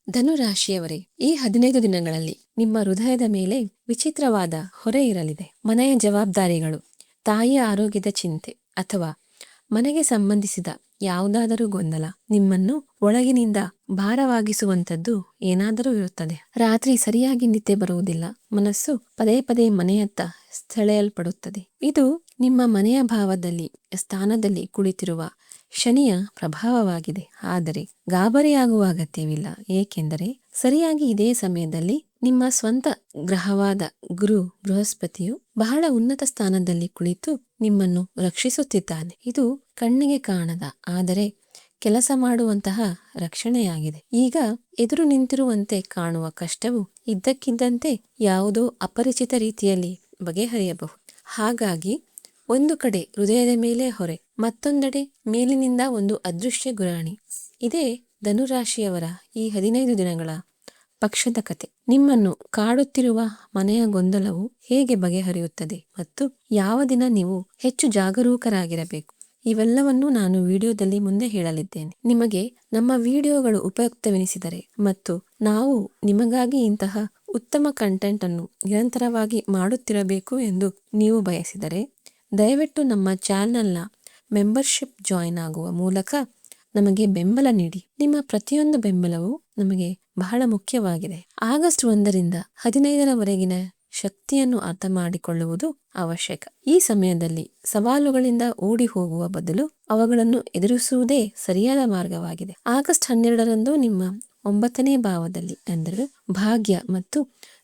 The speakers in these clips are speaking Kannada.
ಧನುರಾಶಿಯವರೇ, ಈ 15 ದಿನಗಳಲ್ಲಿ ನಿಮ್ಮ ಹೃದಯದ ಮೇಲೆ ವಿಚಿತ್ರವಾದ ಹೊರೆ ಇರಲಿದೆ. ಮನೆಯ ಜವಾಬ್ದಾರಿಗಳು, ತಾಯಿಯ ಆರೋಗ್ಯದ ಚಿಂತೆ ಅಥವಾ ಮನೆಗೆ ಸಂಬಂಧಿಸಿದ ಯಾವುದಾದರೂ ಗೊಂದಲ ನಿಮ್ಮನ್ನು ಒಳಗಿನಿಂದ ಭಾರವಾಗಿಸುವಂಥದ್ದು ಏನಾದರೂ ಇರುತ್ತದೆ. ರಾತ್ರಿ ಸರಿಯಾಗಿ ನಿದ್ದೆ ಬರುವುದಿಲ್ಲ. ಮನಸ್ಸು ಪದೇ ಪದೇ ಮನೆಯತ್ತ ಸೆಳೆಯಲ್ಪಡುತ್ತದೆ. ಇದು ನಿಮ್ಮ ಮನೆಯ ಭಾವದಲ್ಲಿ ಸ್ಥಾನದಲ್ಲಿ ಕುಳಿತಿರುವ ಶನಿಯ ಪ್ರಭಾವವಾಗಿದೆ. ಆದರೆ ಗಾಬರಿಯಾಗುವ ಅಗತ್ಯವಿಲ್ಲ, ಏಕೆಂದರೆ ಸರಿಯಾಗಿ ಇದೇ ಸಮಯದಲ್ಲಿ ನಿಮ್ಮ ಸ್ವಂತ ಗ್ರಹವಾದ ಗುರು ಬೃಹಸ್ಪತಿಯು ಬಹಳ ಉನ್ನತ ಸ್ಥಾನದಲ್ಲಿ ಕುಳಿತು ನಿಮ್ಮನ್ನು ರಕ್ಷಿಸುತ್ತಿದ್ದಾನೆ. ಇದು ಕಣ್ಣಿಗೆ ಕಾಣದ ಆದರೆ ಕೆಲಸ ಮಾಡುವಂತಹ ರಕ್ಷಣೆಯಾಗಿದೆ. ಈಗ ಎದುರು ನಿಂತಿರುವಂತೆ ಕಾಣುವ ಕಷ್ಟವು ಇದ್ದಕ್ಕಿದ್ದಂತೆ ಯಾವುದೋ ಅಪರಿಚಿತ ರೀತಿಯಲ್ಲಿ ಬಗೆಹರಿಯಬಹುದು. ಹಾಗಾಗಿ ಒಂದು ಕಡೆ ಹೃದಯದ ಮೇಲೆ ಹೊರೆ, ಮತ್ತೊಂದೆಡೆ ಮೇಲಿನಿಂದ ಒಂದು ಅದೃಶ್ಯ ಗುರಾಣಿ. ಇದೇ ಧನುರಾಶಿಯವರ ಈ 15 ದಿನಗಳ ಪಕ್ಷದ ಕತೆ. ನಿಮ್ಮನ್ನು ಕಾಡುತ್ತಿರುವ ಮನೆಯ ಗೊಂದಲವು ಹೇಗೆ ಬಗೆಹರಿಯುತ್ತದೆ ಮತ್ತು ಯಾವ ದಿನ ನೀವು ಹೆಚ್ಚು ಜಾಗರೂಕರಾಗಿರಬೇಕು, ಇವೆಲ್ಲವನ್ನೂ ನಾನು ವಿಡಿಯೋದಲ್ಲಿ ಮುಂದೆ ಹೇಳಲಿದ್ದೇನೆ. ನಿಮಗೆ ನಮ್ಮ ವಿಡಿಯೋಗಳು ಉಪಯುಕ್ತವೆನಿಸಿದರೆ ಮತ್ತು ನಾವು ನಿಮಗಾಗಿ ಇಂತಹ ಉತ್ತಮ ಕಂಟೆಂಟ್ ಅನ್ನು ನಿರಂತರವಾಗಿ ಮಾಡುತ್ತಿರಬೇಕು ಎಂದು ನೀವು ಬಯಸಿದರೆ ದಯವಿಟ್ಟು ನಮ್ಮ ಚಾನೆಲ್ನ ಮೆಂಬರ್ಶಿಪ್ ಜಾಯಿನ್ ಆಗುವ ಮೂಲಕ ನಮಗೆ ಬೆಂಬಲ ನೀಡಿ. ನಿಮ್ಮ ಪ್ರತಿಯೊಂದು ಬೆಂಬಲವು ನಮಗೆ ಬಹಳ ಮುಖ್ಯವಾಗಿದೆ. ಆಗಸ್ಟ್ 1ರಿಂದ 15ರವರೆಗಿನ ಶಕ್ತಿಯನ್ನು ಅರ್ಥ ಮಾಡಿಕೊಳ್ಳುವುದು ಅವಶ್ಯಕ. ಈ ಸಮಯದಲ್ಲಿ ಸವಾಲುಗಳಿಂದ ಓಡಿ ಹೋಗುವ ಬದಲು ಅವುಗಳನ್ನು ಎದುರಿಸುವುದೇ ಸರಿಯಾದ ಮಾರ್ಗವಾಗಿದೆ. ಆಗಸ್ಟ್ 12ರಂದು ನಿಮ್ಮ 9ನೇ ಭಾವದಲ್ಲಿ ಅಂದರೆ ಭಾಗ್ಯ ಮತ್ತು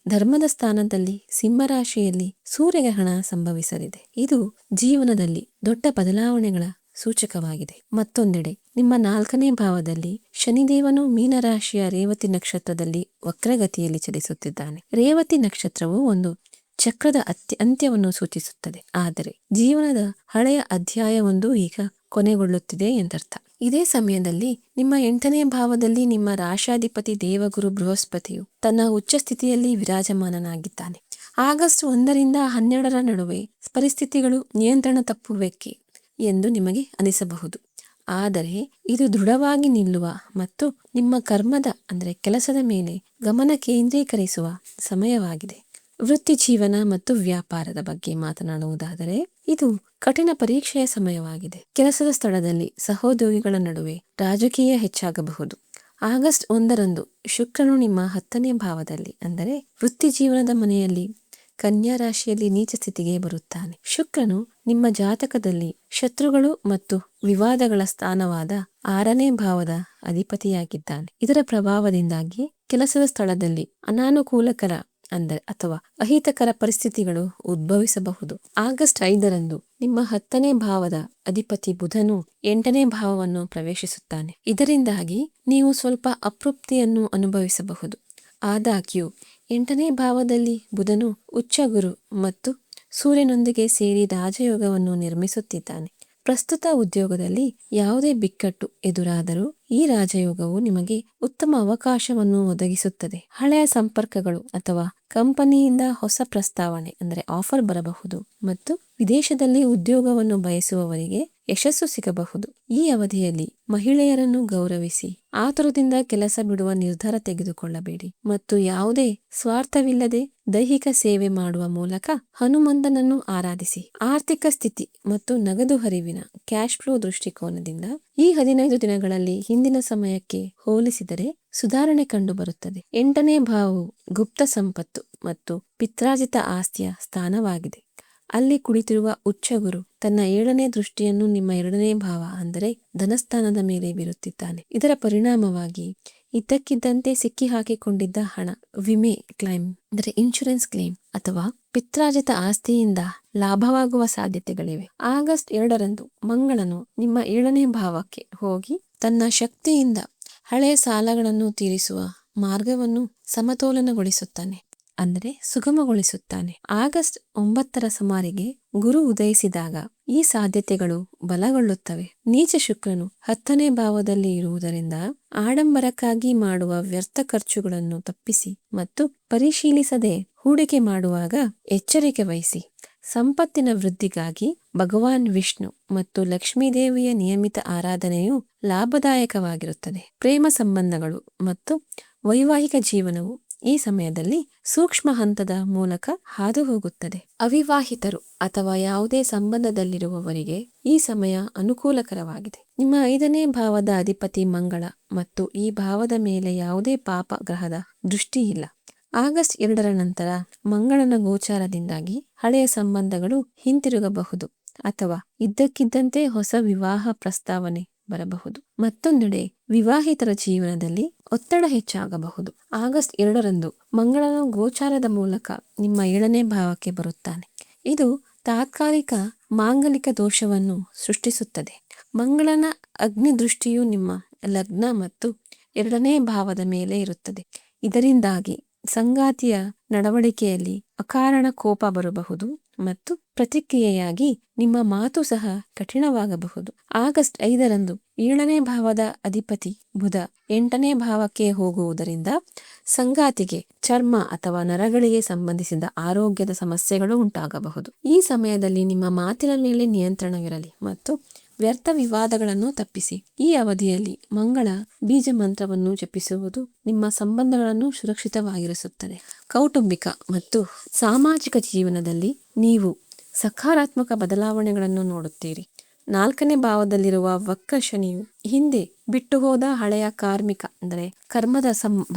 ಧರ್ಮದ ಸ್ಥಾನದಲ್ಲಿ ಸಿಂಹರಾಶಿಯಲ್ಲಿ ಸೂರ್ಯಗ್ರಹಣ ಸಂಭವಿಸಲಿದೆ. ಇದು ಜೀವನದಲ್ಲಿ ದೊಡ್ಡ ಬದಲಾವಣೆಗಳ ಸೂಚಕವಾಗಿದೆ. ಮತ್ತೊಂದೆಡೆ ನಿಮ್ಮ 4ನೇ ಭಾವದಲ್ಲಿ ಶನಿದೇವನು ಮೀನರಾಶಿಯ ರೇವತಿ ನಕ್ಷತ್ರದಲ್ಲಿ ವಕ್ರಗತಿಯಲ್ಲಿ ಚಲಿಸುತ್ತಿದ್ದಾನೆ. ರೇವತಿ ನಕ್ಷತ್ರವು ಒಂದು ಚಕ್ರದ ಅಂತ್ಯವನ್ನು ಸೂಚಿಸುತ್ತದೆ. ಆದರೆ ಜೀವನದ ಹಳೆಯ ಅಧ್ಯಾಯವೊಂದು ಈಗ ಕೊನೆಗೊಳ್ಳುತ್ತಿದೆ ಎಂದರ್ಥ. ಇದೇ ಸಮಯದಲ್ಲಿ ನಿಮ್ಮ 8ನೇ ಭಾವದಲ್ಲಿ ನಿಮ್ಮ ರಾಶಾಧಿಪತಿ ದೇವಗುರು ಬೃಹಸ್ಪತಿಯು ತನ್ನ ಉಚ್ಚ ಸ್ಥಿತಿಯಲ್ಲಿ ವಿರಾಜಮಾನನಾಗಿದ್ದಾನೆ. ಆಗಸ್ಟ್ 1ರಿಂದ 12ರ ನಡುವೆ ಪರಿಸ್ಥಿತಿಗಳು ನಿಯಂತ್ರಣ ತಪ್ಪುಬೇಕೆ ಎಂದು ನಿಮಗೆ ಅನಿಸಬಹುದು. ಆದರೆ ಇದು ದೃಢವಾಗಿ ನಿಲ್ಲುವ ಮತ್ತು ನಿಮ್ಮ ಕರ್ಮದ ಅಂದರೆ ಕೆಲಸದ ಮೇಲೆ ಗಮನ ಕೇಂದ್ರೀಕರಿಸುವ ಸಮಯವಾಗಿದೆ. ವೃತ್ತಿ ಜೀವನ ಮತ್ತು ವ್ಯಾಪಾರದ ಬಗ್ಗೆ ಮಾತನಾಡುವುದಾದರೆ ಇದು ಕಠಿಣ ಪರೀಕ್ಷೆಯ ಸಮಯವಾಗಿದೆ. ಕೆಲಸದ ಸ್ಥಳದಲ್ಲಿ ಸಹೋದ್ಯೋಗಿಗಳ ನಡುವೆ ರಾಜಕೀಯ ಹೆಚ್ಚಾಗಬಹುದು. ಆಗಸ್ಟ್ 1ರಂದು ಶುಕ್ರನು ನಿಮ್ಮ 10ನೇ ಭಾವದಲ್ಲಿ ಅಂದರೆ ವೃತ್ತಿ ಜೀವನದ ಮನೆಯಲ್ಲಿ ಕನ್ಯಾ ರಾಶಿಯಲ್ಲಿ ನೀಚ ಸ್ಥಿತಿಗೆ ಬರುತ್ತಾನೆ. ಶುಕ್ರನು ನಿಮ್ಮ ಜಾತಕದಲ್ಲಿ ಶತ್ರುಗಳು ಮತ್ತು ವಿವಾದಗಳ ಸ್ಥಾನವಾದ 6ನೇ ಭಾವದ ಅಧಿಪತಿಯಾಗಿದ್ದಾನೆ. ಇದರ ಪ್ರಭಾವದಿಂದಾಗಿ ಕೆಲಸದ ಸ್ಥಳದಲ್ಲಿ ಅನಾನುಕೂಲಕರ ಅಥವಾ ಅಹಿತಕರ ಪರಿಸ್ಥಿತಿಗಳು ಉದ್ಭವಿಸಬಹುದು. ಆಗಸ್ಟ್ 5ರಂದು ನಿಮ್ಮ 10ನೇ ಭಾವದ ಅಧಿಪತಿ ಬುಧನು 8ನೇ ಭಾವವನ್ನು ಪ್ರವೇಶಿಸುತ್ತಾನೆ. ಇದರಿಂದಾಗಿ ನೀವು ಸ್ವಲ್ಪ ಅತೃಪ್ತಿಯನ್ನು ಅನುಭವಿಸಬಹುದು. ಆದಾಗ್ಯೂ 8ನೇ ಭಾವದಲ್ಲಿ ಬುಧನು ಉಚ್ಚಗುರು ಮತ್ತು ಸೂರ್ಯನೊಂದಿಗೆ ಸೇರಿ ರಾಜಯೋಗವನ್ನು ನಿರ್ಮಿಸುತ್ತಿದ್ದಾನೆ. ಪ್ರಸ್ತುತ ಉದ್ಯೋಗದಲ್ಲಿ ಯಾವುದೇ ಬಿಕ್ಕಟ್ಟು ಎದುರಾದರೂ ಈ ರಾಜಯೋಗವು ನಿಮಗೆ ಉತ್ತಮ ಅವಕಾಶವನ್ನು ಒದಗಿಸುತ್ತದೆ. ಹಳೆಯ ಸಂಪರ್ಕಗಳು ಅಥವಾ ಕಂಪನಿಯಿಂದ ಹೊಸ ಪ್ರಸ್ತಾವನೆ ಅಂದರೆ ಆಫರ್ ಬರಬಹುದು ಮತ್ತು ವಿದೇಶದಲ್ಲಿ ಉದ್ಯೋಗವನ್ನು ಬಯಸುವವರಿಗೆ ಯಶಸ್ಸು ಸಿಗಬಹುದು. ಈ ಅವಧಿಯಲ್ಲಿ ಮಹಿಳೆಯರನ್ನು ಗೌರವಿಸಿ, ಆತುರದಿಂದ ಕೆಲಸ ಬಿಡುವ ನಿರ್ಧಾರ ತೆಗೆದುಕೊಳ್ಳಬೇಡಿ ಮತ್ತು ಯಾವುದೇ ಸ್ವಾರ್ಥವಿಲ್ಲದೆ ದೈಹಿಕ ಸೇವೆ ಮಾಡುವ ಮೂಲಕ ಹನುಮಂತನನ್ನು ಆರಾಧಿಸಿ. ಆರ್ಥಿಕ ಸ್ಥಿತಿ ಮತ್ತು ನಗದು ಹರಿವಿನ ಕ್ಯಾಶ್ ಫ್ಲೋ ದೃಷ್ಟಿಕೋನದಿಂದ ಈ 15 ದಿನಗಳಲ್ಲಿ ಹಿಂದಿನ ಸಮಯಕ್ಕೆ ಹೋಲಿಸಿದರೆ ಸುಧಾರಣೆ ಕಂಡುಬರುತ್ತದೆ. 8ನೇ ಭಾವವು ಗುಪ್ತ ಸಂಪತ್ತು ಮತ್ತು ಪಿತ್ರಾರ್ಜಿತ ಆಸ್ತಿಯ ಸ್ಥಾನವಾಗಿದೆ. ಅಲ್ಲಿ ಕುಳಿತಿರುವ ಉಚ್ಚಗುರು ತನ್ನ 7ನೇ ದೃಷ್ಟಿಯನ್ನು ನಿಮ್ಮ 2ನೇ ಭಾವ ಅಂದರೆ ಧನಸ್ಥಾನದ ಮೇಲೆ ಬೀರುತ್ತಿದ್ದಾನೆ. ಇದರ ಪರಿಣಾಮವಾಗಿ ಇದ್ದಕ್ಕಿದ್ದಂತೆ ಸಿಕ್ಕಿ ಹಾಕಿಕೊಂಡಿದ್ದ ಹಣ, ವಿಮೆ ಕ್ಲೈಮ್ ಅಂದರೆ ಇನ್ಶೂರೆನ್ಸ್ ಕ್ಲೇಮ್ ಅಥವಾ ಪಿತ್ರಾರ್ಜಿತ ಆಸ್ತಿಯಿಂದ ಲಾಭವಾಗುವ ಸಾಧ್ಯತೆಗಳಿವೆ. ಆಗಸ್ಟ್ 2ರಂದು ಮಂಗಳನು ನಿಮ್ಮ 7ನೇ ಭಾವಕ್ಕೆ ಹೋಗಿ ತನ್ನ ಶಕ್ತಿಯಿಂದ ಹಳೆಯ ಸಾಲಗಳನ್ನು ತೀರಿಸುವ ಮಾರ್ಗವನ್ನು ಸಮತೋಲನಗೊಳಿಸುತ್ತಾನೆ ಅಂದರೆ ಸುಗಮಗೊಳಿಸುತ್ತಾನೆ. ಆಗಸ್ಟ್ 9ರ ಸುಮಾರಿಗೆ ಗುರು ಉದಯಿಸಿದಾಗ ಈ ಸಾಧ್ಯತೆಗಳು ಬಲಗೊಳ್ಳುತ್ತವೆ. ನೀಚ ಶುಕ್ರನು 10ನೇ ಭಾವದಲ್ಲಿ ಇರುವುದರಿಂದ ಆಡಂಬರಕ್ಕಾಗಿ ಮಾಡುವ ವ್ಯರ್ಥ ಖರ್ಚುಗಳನ್ನು ತಪ್ಪಿಸಿ ಮತ್ತು ಪರಿಶೀಲಿಸದೆ ಹೂಡಿಕೆ ಮಾಡುವಾಗ ಎಚ್ಚರಿಕೆ ವಹಿಸಿ. ಸಂಪತ್ತಿನ ವೃದ್ಧಿಗಾಗಿ ಭಗವಾನ್ ವಿಷ್ಣು ಮತ್ತು ಲಕ್ಷ್ಮೀದೇವಿಯ ನಿಯಮಿತ ಆರಾಧನೆಯು ಲಾಭದಾಯಕವಾಗಿರುತ್ತದೆ. ಪ್ರೇಮ ಸಂಬಂಧಗಳು ಮತ್ತು ವೈವಾಹಿಕ ಜೀವನವು ಈ ಸಮಯದಲ್ಲಿ ಸೂಕ್ಷ್ಮ ಹಂತದ ಮೂಲಕ ಹಾದು ಹೋಗುತ್ತದೆ. ಅವಿವಾಹಿತರು ಅಥವಾ ಯಾವುದೇ ಸಂಬಂಧದಲ್ಲಿರುವವರಿಗೆ ಈ ಸಮಯ ಅನುಕೂಲಕರವಾಗಿದೆ. ನಿಮ್ಮ 5ನೇ ಭಾವದ ಅಧಿಪತಿ ಮಂಗಳ ಮತ್ತು ಈ ಭಾವದ ಮೇಲೆ ಯಾವುದೇ ಪಾಪ ಗ್ರಹದ ದೃಷ್ಟಿ ಇಲ್ಲ. ಆಗಸ್ಟ್ 2ರ ನಂತರ ಮಂಗಳನ ಗೋಚಾರದಿಂದಾಗಿ ಹಳೆಯ ಸಂಬಂಧಗಳು ಹಿಂತಿರುಗಬಹುದು ಅಥವಾ ಇದ್ದಕ್ಕಿದ್ದಂತೆ ಹೊಸ ವಿವಾಹ ಪ್ರಸ್ತಾವನೆ ಬರಬಹುದು. ಮತ್ತೊಂದೆಡೆ ವಿವಾಹಿತರ ಜೀವನದಲ್ಲಿ ಒತ್ತಡ ಹೆಚ್ಚಾಗಬಹುದು. ಆಗಸ್ಟ್ 2ರಂದು ಮಂಗಳನ ಗೋಚಾರದ ಮೂಲಕ ನಿಮ್ಮ 7ನೇ ಭಾವಕ್ಕೆ ಬರುತ್ತಾನೆ. ಇದು ತಾತ್ಕಾಲಿಕ ಮಾಂಗಲಿಕ ದೋಷವನ್ನು ಸೃಷ್ಟಿಸುತ್ತದೆ. ಮಂಗಳನ ಅಗ್ನಿ ದೃಷ್ಟಿಯು ನಿಮ್ಮ ಲಗ್ನ ಮತ್ತು 2ನೇ ಭಾವದ ಮೇಲೆ ಇರುತ್ತದೆ. ಇದರಿಂದಾಗಿ ಸಂಗಾತಿಯ ನಡವಳಿಕೆಯಲ್ಲಿ ಅಕಾರಣ ಕೋಪ ಬರಬಹುದು ಮತ್ತು ಪ್ರತಿಕ್ರಿಯೆಯಾಗಿ ನಿಮ್ಮ ಮಾತು ಸಹ ಕಠಿಣವಾಗಬಹುದು. ಆಗಸ್ಟ್ 5ರಂದು 7ನೇ ಭಾವದ ಅಧಿಪತಿ ಬುಧ 8ನೇ ಭಾವಕ್ಕೆ ಹೋಗುವುದರಿಂದ ಸಂಗಾತಿಗೆ ಚರ್ಮ ಅಥವಾ ನರಗಳಿಗೆ ಸಂಬಂಧಿಸಿದ ಆರೋಗ್ಯದ ಸಮಸ್ಯೆಗಳು ಉಂಟಾಗಬಹುದು. ಈ ಸಮಯದಲ್ಲಿ ನಿಮ್ಮ ಮಾತಿನ ಮೇಲೆ ನಿಯಂತ್ರಣವಿರಲಿ ಮತ್ತು ವ್ಯರ್ಥ ವಿವಾದಗಳನ್ನು ತಪ್ಪಿಸಿ. ಈ ಅವಧಿಯಲ್ಲಿ ಮಂಗಳ ಬೀಜ ಮಂತ್ರವನ್ನು ಜಪಿಸುವುದು ನಿಮ್ಮ ಸಂಬಂಧಗಳನ್ನು ಸುರಕ್ಷಿತವಾಗಿರಿಸುತ್ತದೆ. ಕೌಟುಂಬಿಕ ಮತ್ತು ಸಾಮಾಜಿಕ ಜೀವನದಲ್ಲಿ ನೀವು ಸಕಾರಾತ್ಮಕ ಬದಲಾವಣೆಗಳನ್ನು ನೋಡುತ್ತೀರಿ. 4ನೇ ಭಾವದಲ್ಲಿರುವ ವಕ್ರ ಶನಿಯು ಹಿಂದೆ ಬಿಟ್ಟು ಹೋದ ಹಳೆಯ ಕಾರ್ಮಿಕ ಅಂದರೆ ಕರ್ಮದ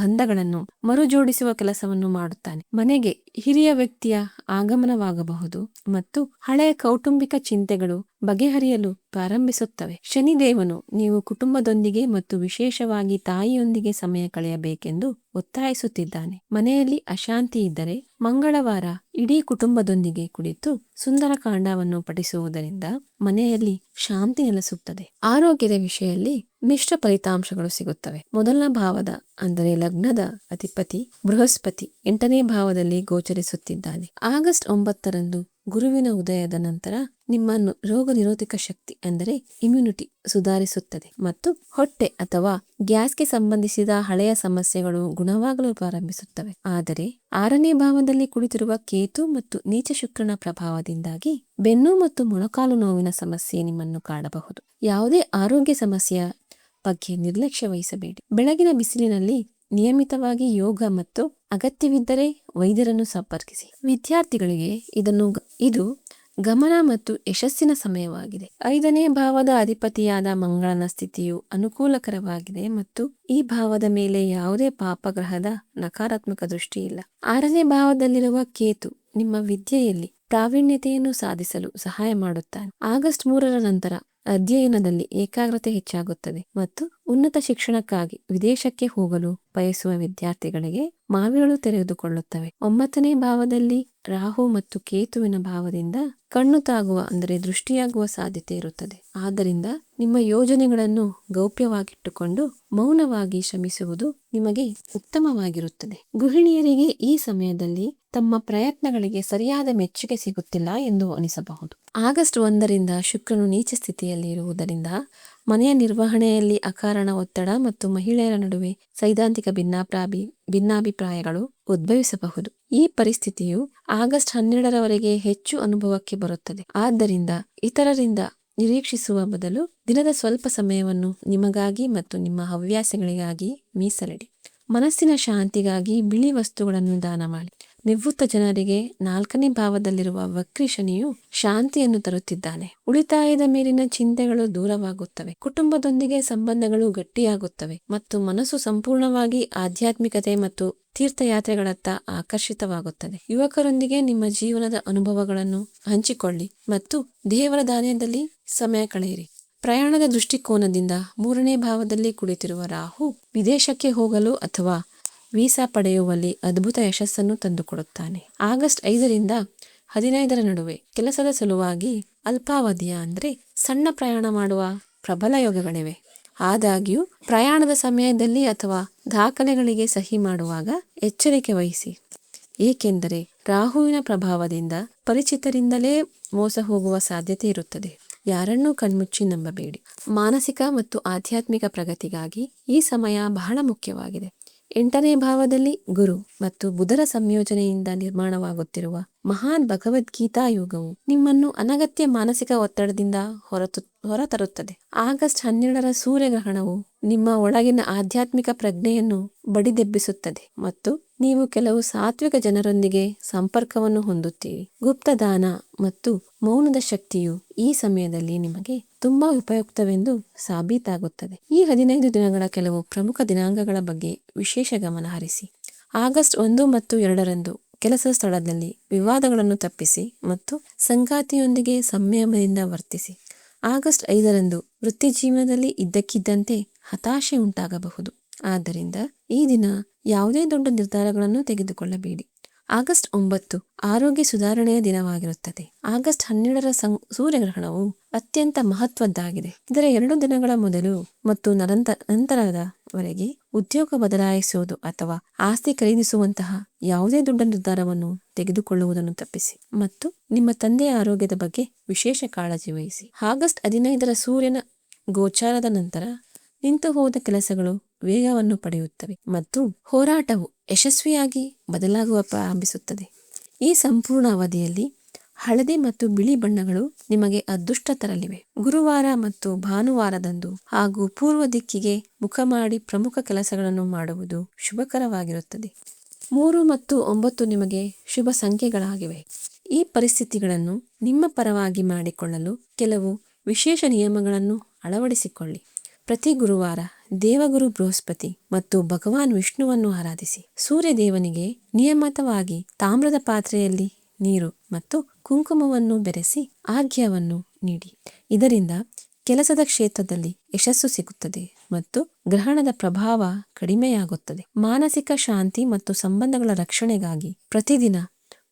ಬಂಧಗಳನ್ನು ಮರುಜೋಡಿಸುವ ಕೆಲಸವನ್ನು ಮಾಡುತ್ತಾನೆ. ಮನೆಗೆ ಹಿರಿಯ ವ್ಯಕ್ತಿಯ ಆಗಮನವಾಗಬಹುದು ಮತ್ತು ಹಳೆಯ ಕೌಟುಂಬಿಕ ಚಿಂತೆಗಳು ಬಗೆಹರಿಯಲು ಪ್ರಾರಂಭಿಸುತ್ತವೆ. ಶನಿದೇವನು ನೀವು ಕುಟುಂಬದೊಂದಿಗೆ ಮತ್ತು ವಿಶೇಷವಾಗಿ ತಾಯಿಯೊಂದಿಗೆ ಸಮಯ ಕಳೆಯಬೇಕೆಂದು ಒತ್ತಾಯಿಸುತ್ತಿದ್ದಾನೆ. ಮನೆಯಲ್ಲಿ ಅಶಾಂತಿ ಇದ್ದರೆ ಮಂಗಳವಾರ ಇಡೀ ಕುಟುಂಬದೊಂದಿಗೆ ಕುಳಿತು ಸುಂದರಕಾಂಡವನ್ನು ಪಠಿಸುವುದರಿಂದ ಮನೆಯಲ್ಲಿ ಶಾಂತಿ ನೆಲೆಸುತ್ತದೆ. ಆರೋಗ್ಯದ ವಿಷಯದಲ್ಲಿ ಮಿಶ್ರ ಫಲಿತಾಂಶಗಳು ಸಿಗುತ್ತವೆ. ಮೊದಲ ಭಾವದ ಅಂದರೆ ಲಗ್ನದ ಅಧಿಪತಿ ಬೃಹಸ್ಪತಿ 8ನೇ ಭಾವದಲ್ಲಿ ಗೋಚರಿಸುತ್ತಿದ್ದಾನೆ. ಆಗಸ್ಟ್ 9ರಂದು ಗುರುವಿನ ಉದಯದ ನಂತರ ನಿಮ್ಮ ರೋಗ ನಿರೋಧಕ ಶಕ್ತಿ ಅಂದರೆ ಇಮ್ಯುನಿಟಿ ಸುಧಾರಿಸುತ್ತದೆ ಮತ್ತು ಹೊಟ್ಟೆ ಅಥವಾ ಗ್ಯಾಸ್ಗೆ ಸಂಬಂಧಿಸಿದ ಹಳೆಯ ಸಮಸ್ಯೆಗಳು ಗುಣವಾಗಲು ಪ್ರಾರಂಭಿಸುತ್ತವೆ. ಆದರೆ 6ನೇ ಭಾವದಲ್ಲಿ ಕುಳಿತಿರುವ ಕೇತು ಮತ್ತು ನೀಚ ಶುಕ್ರನ ಪ್ರಭಾವದಿಂದಾಗಿ ಬೆನ್ನು ಮತ್ತು ಮೊಣಕಾಲು ನೋವಿನ ಸಮಸ್ಯೆ ನಿಮ್ಮನ್ನು ಕಾಡಬಹುದು. ಯಾವುದೇ ಆರೋಗ್ಯ ಸಮಸ್ಯೆಯ ಬಗ್ಗೆ ನಿರ್ಲಕ್ಷ್ಯ ವಹಿಸಬೇಡಿ. ಬೆಳಗಿನ ಬಿಸಿಲಿನಲ್ಲಿ ನಿಯಮಿತವಾಗಿ ಯೋಗ ಮತ್ತು ಅಗತ್ಯವಿದ್ದರೆ ವೈದ್ಯರನ್ನು ಸಂಪರ್ಕಿಸಿ. ವಿದ್ಯಾರ್ಥಿಗಳಿಗೆ ಇದು ಗಮನ ಮತ್ತು ಯಶಸ್ಸಿನ ಸಮಯವಾಗಿದೆ. 5ನೇ ಭಾವದ ಅಧಿಪತಿಯಾದ ಮಂಗಳನ ಸ್ಥಿತಿಯು ಅನುಕೂಲಕರವಾಗಿದೆ ಮತ್ತು ಈ ಭಾವದ ಮೇಲೆ ಯಾವುದೇ ಪಾಪಗ್ರಹದ ನಕಾರಾತ್ಮಕ ದೃಷ್ಟಿ ಇಲ್ಲ. 6ನೇ ಭಾವದಲ್ಲಿರುವ ಕೇತು ನಿಮ್ಮ ವಿದ್ಯೆಯಲ್ಲಿ ಪ್ರಾವೀಣ್ಯತೆಯನ್ನು ಸಾಧಿಸಲು ಸಹಾಯ ಮಾಡುತ್ತಾನೆ. ಆಗಸ್ಟ್ 3ರ ನಂತರ ಅಧ್ಯಯನದಲ್ಲಿ ಏಕಾಗ್ರತೆ ಹೆಚ್ಚಾಗುತ್ತದೆ ಮತ್ತು ಉನ್ನತ ಶಿಕ್ಷಣಕ್ಕಾಗಿ ವಿದೇಶಕ್ಕೆ ಹೋಗಲು ಬಯಸುವ ವಿದ್ಯಾರ್ಥಿಗಳಿಗೆ ಮಾರ್ಗಗಳು ತೆರೆದುಕೊಳ್ಳುತ್ತವೆ. 9ನೇ ಭಾವದಲ್ಲಿ ರಾಹು ಮತ್ತು ಕೇತುವಿನ ಭಾವದಿಂದ ಕಣ್ಣು ತಾಗುವ ಅಂದರೆ ದೃಷ್ಟಿಯಾಗುವ ಸಾಧ್ಯತೆ ಇರುತ್ತದೆ. ಆದ್ದರಿಂದ ನಿಮ್ಮ ಯೋಜನೆಗಳನ್ನು ಗೌಪ್ಯವಾಗಿಟ್ಟುಕೊಂಡು ಮೌನವಾಗಿ ಶ್ರಮಿಸುವುದು ನಿಮಗೆ ಉತ್ತಮವಾಗಿರುತ್ತದೆ. ಗೃಹಿಣಿಯರಿಗೆ ಈ ಸಮಯದಲ್ಲಿ ತಮ್ಮ ಪ್ರಯತ್ನಗಳಿಗೆ ಸರಿಯಾದ ಮೆಚ್ಚುಗೆ ಸಿಗುತ್ತಿಲ್ಲ ಎಂದು ಅನಿಸಬಹುದು. ಆಗಸ್ಟ್ 1ರಿಂದ ಶುಕ್ರನು ನೀಚ ಸ್ಥಿತಿಯಲ್ಲಿ ಇರುವುದರಿಂದ ಮನೆಯ ನಿರ್ವಹಣೆಯಲ್ಲಿ ಅಕಾರಣ ಒತ್ತಡ ಮತ್ತು ಮಹಿಳೆಯರ ನಡುವೆ ಸೈದ್ಧಾಂತಿಕ ಭಿನ್ನಾಭಿಪ್ರಾಯಗಳು ಉದ್ಭವಿಸಬಹುದು. ಈ ಪರಿಸ್ಥಿತಿಯು ಆಗಸ್ಟ್ 12ರವರೆಗೆ ಹೆಚ್ಚು ಅನುಭವಕ್ಕೆ ಬರುತ್ತದೆ. ಆದ್ದರಿಂದ ಇತರರಿಂದ ನಿರೀಕ್ಷಿಸುವ ಬದಲು ದಿನದ ಸ್ವಲ್ಪ ಸಮಯವನ್ನು ನಿಮಗಾಗಿ ಮತ್ತು ನಿಮ್ಮ ಹವ್ಯಾಸಗಳಿಗಾಗಿ ಮೀಸಲಿಡಿ. ಮನಸ್ಸಿನ ಶಾಂತಿಗಾಗಿ ಬಿಳಿ ವಸ್ತುಗಳನ್ನು ದಾನ ಮಾಡಿ. ನಿವೃತ್ತ ಜನರಿಗೆ 4ನೇ ಭಾವದಲ್ಲಿರುವ ವಕ್ರಿ ಶನಿಯು ಶಾಂತಿಯನ್ನು ತರುತ್ತಿದ್ದಾನೆ. ಉಳಿತಾಯದ ಮೇಲಿನ ಚಿಂತೆಗಳು ದೂರವಾಗುತ್ತವೆ. ಕುಟುಂಬದೊಂದಿಗೆ ಸಂಬಂಧಗಳು ಗಟ್ಟಿಯಾಗುತ್ತವೆ ಮತ್ತು ಮನಸ್ಸು ಸಂಪೂರ್ಣವಾಗಿ ಆಧ್ಯಾತ್ಮಿಕತೆ ಮತ್ತು ತೀರ್ಥಯಾತ್ರೆಗಳತ್ತ ಆಕರ್ಷಿತವಾಗುತ್ತದೆ. ಯುವಕರೊಂದಿಗೆ ನಿಮ್ಮ ಜೀವನದ ಅನುಭವಗಳನ್ನು ಹಂಚಿಕೊಳ್ಳಿ ಮತ್ತು ದೇವರ ದಾನದಲ್ಲಿ ಸಮಯ ಕಳೆಯಿರಿ. ಪ್ರಯಾಣದ ದೃಷ್ಟಿಕೋನದಿಂದ 3ನೇ ಭಾವದಲ್ಲಿ ಕುಳಿತಿರುವ ರಾಹು ವಿದೇಶಕ್ಕೆ ಹೋಗಲು ಅಥವಾ ವೀಸಾ ಪಡೆಯುವಲ್ಲಿ ಅದ್ಭುತ ಯಶಸ್ಸನ್ನು ತಂದುಕೊಡುತ್ತಾನೆ. ಆಗಸ್ಟ್ 5ರಿಂದ 15ರ ನಡುವೆ ಕೆಲಸದ ಸಲುವಾಗಿ ಅಲ್ಪಾವಧಿಯ ಅಂದರೆ ಸಣ್ಣ ಪ್ರಯಾಣ ಮಾಡುವ ಪ್ರಬಲ ಯೋಗಗಳಿವೆ. ಆದಾಗ್ಯೂ ಪ್ರಯಾಣದ ಸಮಯದಲ್ಲಿ ಅಥವಾ ದಾಖಲೆಗಳಿಗೆ ಸಹಿ ಮಾಡುವಾಗ ಎಚ್ಚರಿಕೆ ವಹಿಸಿ, ಏಕೆಂದರೆ ರಾಹುವಿನ ಪ್ರಭಾವದಿಂದ ಪರಿಚಿತರಿಂದಲೇ ಮೋಸ ಹೋಗುವ ಸಾಧ್ಯತೆ ಇರುತ್ತದೆ. ಯಾರನ್ನೂ ಕಣ್ಮುಚ್ಚಿ ನಂಬಬೇಡಿ. ಮಾನಸಿಕ ಮತ್ತು ಆಧ್ಯಾತ್ಮಿಕ ಪ್ರಗತಿಗಾಗಿ ಈ ಸಮಯ ಬಹಳ ಮುಖ್ಯವಾಗಿದೆ. 8ನೇ ಭಾವದಲ್ಲಿ ಗುರು ಮತ್ತು ಬುಧರ ಸಂಯೋಜನೆಯಿಂದ ನಿರ್ಮಾಣವಾಗುತ್ತಿರುವ ಮಹಾನ್ ಭಗವದ್ಗೀತಾ ಯೋಗವು ನಿಮ್ಮನ್ನು ಅನಗತ್ಯ ಮಾನಸಿಕ ಒತ್ತಡದಿಂದ ಹೊರತರುತ್ತದೆ. ಆಗಸ್ಟ್ 12ರ ಸೂರ್ಯಗ್ರಹಣವು ನಿಮ್ಮ ಒಳಗಿನ ಆಧ್ಯಾತ್ಮಿಕ ಪ್ರಜ್ಞೆಯನ್ನು ಬಡಿದೆಬ್ಬಿಸುತ್ತದೆ ಮತ್ತು ನೀವು ಕೆಲವು ಸಾತ್ವಿಕ ಜನರೊಂದಿಗೆ ಸಂಪರ್ಕವನ್ನು ಹೊಂದುತ್ತೀರಿ. ಗುಪ್ತದಾನ ಮತ್ತು ಮೌನದ ಶಕ್ತಿಯು ಈ ಸಮಯದಲ್ಲಿ ನಿಮಗೆ ತುಂಬಾ ಉಪಯುಕ್ತವೆಂದು ಸಾಬೀತಾಗುತ್ತದೆ. ಈ 15 ದಿನಗಳ ಕೆಲವು ಪ್ರಮುಖ ದಿನಾಂಕಗಳ ಬಗ್ಗೆ ವಿಶೇಷ ಗಮನ ಹರಿಸಿ. ಆಗಸ್ಟ್ 1 ಮತ್ತು 2ರಂದು ಕೆಲಸದ ಸ್ಥಳದಲ್ಲಿ ವಿವಾದಗಳನ್ನು ತಪ್ಪಿಸಿ ಮತ್ತು ಸಂಗಾತಿಯೊಂದಿಗೆ ಸಂಯಮದಿಂದ ವರ್ತಿಸಿ. ಆಗಸ್ಟ್ 5ರಂದು ವೃತ್ತಿಜೀವನದಲ್ಲಿ ಇದ್ದಕ್ಕಿದ್ದಂತೆ ಹತಾಶೆ ಉಂಟಾಗಬಹುದು. ಆದ್ದರಿಂದ ಈ ದಿನ ಯಾವುದೇ ದೊಡ್ಡ ನಿರ್ಧಾರಗಳನ್ನು ತೆಗೆದುಕೊಳ್ಳಬೇಡಿ. ಆಗಸ್ಟ್ 9 ಆರೋಗ್ಯ ಸುಧಾರಣೆಯ ದಿನವಾಗಿರುತ್ತದೆ. ಆಗಸ್ಟ್ 12ರ ಸೂರ್ಯಗ್ರಹಣವು ಅತ್ಯಂತ ಮಹತ್ವದ್ದಾಗಿದೆ. ಇದರ 2 ದಿನಗಳ ಮೊದಲು ಮತ್ತು ನಂತರದವರೆಗೆ ಉದ್ಯೋಗ ಬದಲಾಯಿಸುವುದು ಅಥವಾ ಆಸ್ತಿ ಖರೀದಿಸುವಂತಹ ಯಾವುದೇ ದೊಡ್ಡ ನಿರ್ಧಾರವನ್ನು ತೆಗೆದುಕೊಳ್ಳುವುದನ್ನು ತಪ್ಪಿಸಿ ಮತ್ತು ನಿಮ್ಮ ತಂದೆಯ ಆರೋಗ್ಯದ ಬಗ್ಗೆ ವಿಶೇಷ ಕಾಳಜಿ ವಹಿಸಿ. ಆಗಸ್ಟ್ 15ರ ಸೂರ್ಯನ ಗೋಚಾರದ ನಂತರ ನಿಂತು ಹೋದ ಕೆಲಸಗಳು ವೇಗವನ್ನು ಪಡೆಯುತ್ತವೆ ಮತ್ತು ಹೋರಾಟವು ಯಶಸ್ವಿಯಾಗಿ ಬದಲಾಗುವ ಪ್ರಾರಂಭಿಸುತ್ತದೆ. ಈ ಸಂಪೂರ್ಣ ಅವಧಿಯಲ್ಲಿ ಹಳದಿ ಮತ್ತು ಬಿಳಿ ಬಣ್ಣಗಳು ನಿಮಗೆ ಅದೃಷ್ಟ ತರಲಿವೆ. ಗುರುವಾರ ಮತ್ತು ಭಾನುವಾರದಂದು ಹಾಗೂ ಪೂರ್ವ ದಿಕ್ಕಿಗೆ ಮುಖ ಮಾಡಿ ಪ್ರಮುಖ ಕೆಲಸಗಳನ್ನು ಮಾಡುವುದು ಶುಭಕರವಾಗಿರುತ್ತದೆ. 3 ಮತ್ತು 9 ನಿಮಗೆ ಶುಭ ಸಂಖ್ಯೆಗಳಾಗಿವೆ. ಈ ಪರಿಸ್ಥಿತಿಗಳನ್ನು ನಿಮ್ಮ ಪರವಾಗಿ ಮಾಡಿಕೊಳ್ಳಲು ಕೆಲವು ವಿಶೇಷ ನಿಯಮಗಳನ್ನು ಅಳವಡಿಸಿಕೊಳ್ಳಿ. ಪ್ರತಿ ಗುರುವಾರ ದೇವಗುರು ಬೃಹಸ್ಪತಿ ಮತ್ತು ಭಗವಾನ್ ವಿಷ್ಣುವನ್ನು ಆರಾಧಿಸಿ. ಸೂರ್ಯದೇವನಿಗೆ ನಿಯಮಿತವಾಗಿ ತಾಮ್ರದ ಪಾತ್ರೆಯಲ್ಲಿ ನೀರು ಮತ್ತು ಕುಂಕುಮವನ್ನು ಬೆರೆಸಿ ಆರ್ಘ್ಯವನ್ನು ನೀಡಿ. ಇದರಿಂದ ಕೆಲಸದ ಕ್ಷೇತ್ರದಲ್ಲಿ ಯಶಸ್ಸು ಸಿಗುತ್ತದೆ ಮತ್ತು ಗ್ರಹಣದ ಪ್ರಭಾವ ಕಡಿಮೆಯಾಗುತ್ತದೆ. ಮಾನಸಿಕ ಶಾಂತಿ ಮತ್ತು ಸಂಬಂಧಗಳ ರಕ್ಷಣೆಗಾಗಿ ಪ್ರತಿದಿನ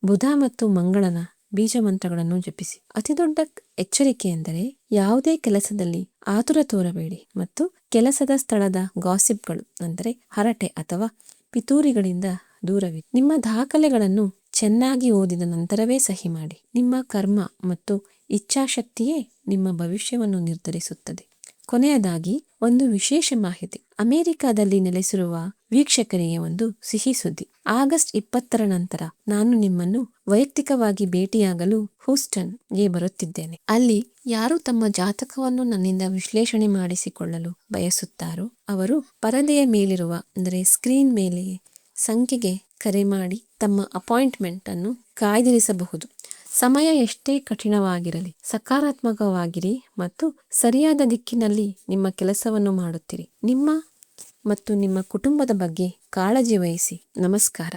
ಬುಧ ಮತ್ತು ಮಂಗಳನ ಬೀಜ ಮಂತ್ರಗಳನ್ನು ಜಪಿಸಿ. ಅತಿದೊಡ್ಡ ಎಚ್ಚರಿಕೆ ಎಂದರೆ ಯಾವುದೇ ಕೆಲಸದಲ್ಲಿ ಆತುರ ತೋರಬೇಡಿ ಮತ್ತು ಕೆಲಸದ ಸ್ಥಳದ ಗಾಸಿಪ್ಗಳು ಅಂದರೆ ಹರಟೆ ಅಥವಾ ಪಿತೂರಿಗಳಿಂದ ದೂರವಿರಿ. ನಿಮ್ಮ ದಾಖಲೆಗಳನ್ನು ಚೆನ್ನಾಗಿ ಓದಿದ ನಂತರವೇ ಸಹಿ ಮಾಡಿ. ನಿಮ್ಮ ಕರ್ಮ ಮತ್ತು ಇಚ್ಛಾಶಕ್ತಿಯೇ ನಿಮ್ಮ ಭವಿಷ್ಯವನ್ನು ನಿರ್ಧರಿಸುತ್ತದೆ. ಕೊನೆಯದಾಗಿ ಒಂದು ವಿಶೇಷ ಮಾಹಿತಿ. ಅಮೆರಿಕಾದಲ್ಲಿ ನೆಲೆಸಿರುವ ವೀಕ್ಷಕರಿಗೆ ಒಂದು ಸಿಹಿ ಸುದ್ದಿ. ಆಗಸ್ಟ್ 20ರ ನಂತರ ನಾನು ನಿಮ್ಮನ್ನು ವೈಯಕ್ತಿಕವಾಗಿ ಭೇಟಿಯಾಗಲು ಹೂಸ್ಟನ್ಗೆ ಬರುತ್ತಿದ್ದೇನೆ. ಅಲ್ಲಿ ಯಾರು ತಮ್ಮ ಜಾತಕವನ್ನು ನನ್ನಿಂದ ವಿಶ್ಲೇಷಣೆ ಮಾಡಿಸಿಕೊಳ್ಳಲು ಬಯಸುತ್ತಾರೋ ಅವರು ಪರದೆಯ ಮೇಲಿರುವ ಅಂದರೆ ಸ್ಕ್ರೀನ್ ಮೇಲೆ ಸಂಖ್ಯೆಗೆ ಕರೆ ಮಾಡಿ ತಮ್ಮ ಅಪಾಯಿಂಟ್ಮೆಂಟ್ ಅನ್ನು ಕಾಯ್ದಿರಿಸಬಹುದು. ಸಮಯ ಎಷ್ಟೇ ಕಠಿಣವಾಗಿರಲಿ ಸಕಾರಾತ್ಮಕವಾಗಿರಿ ಮತ್ತು ಸರಿಯಾದ ದಿಕ್ಕಿನಲ್ಲಿ ನಿಮ್ಮ ಕೆಲಸವನ್ನು ಮಾಡುತ್ತೀರಿ. ನಿಮ್ಮ ಮತ್ತು ನಿಮ್ಮ ಕುಟುಂಬದ ಬಗ್ಗೆ ಕಾಳಜಿ ವಹಿಸಿ. ನಮಸ್ಕಾರ.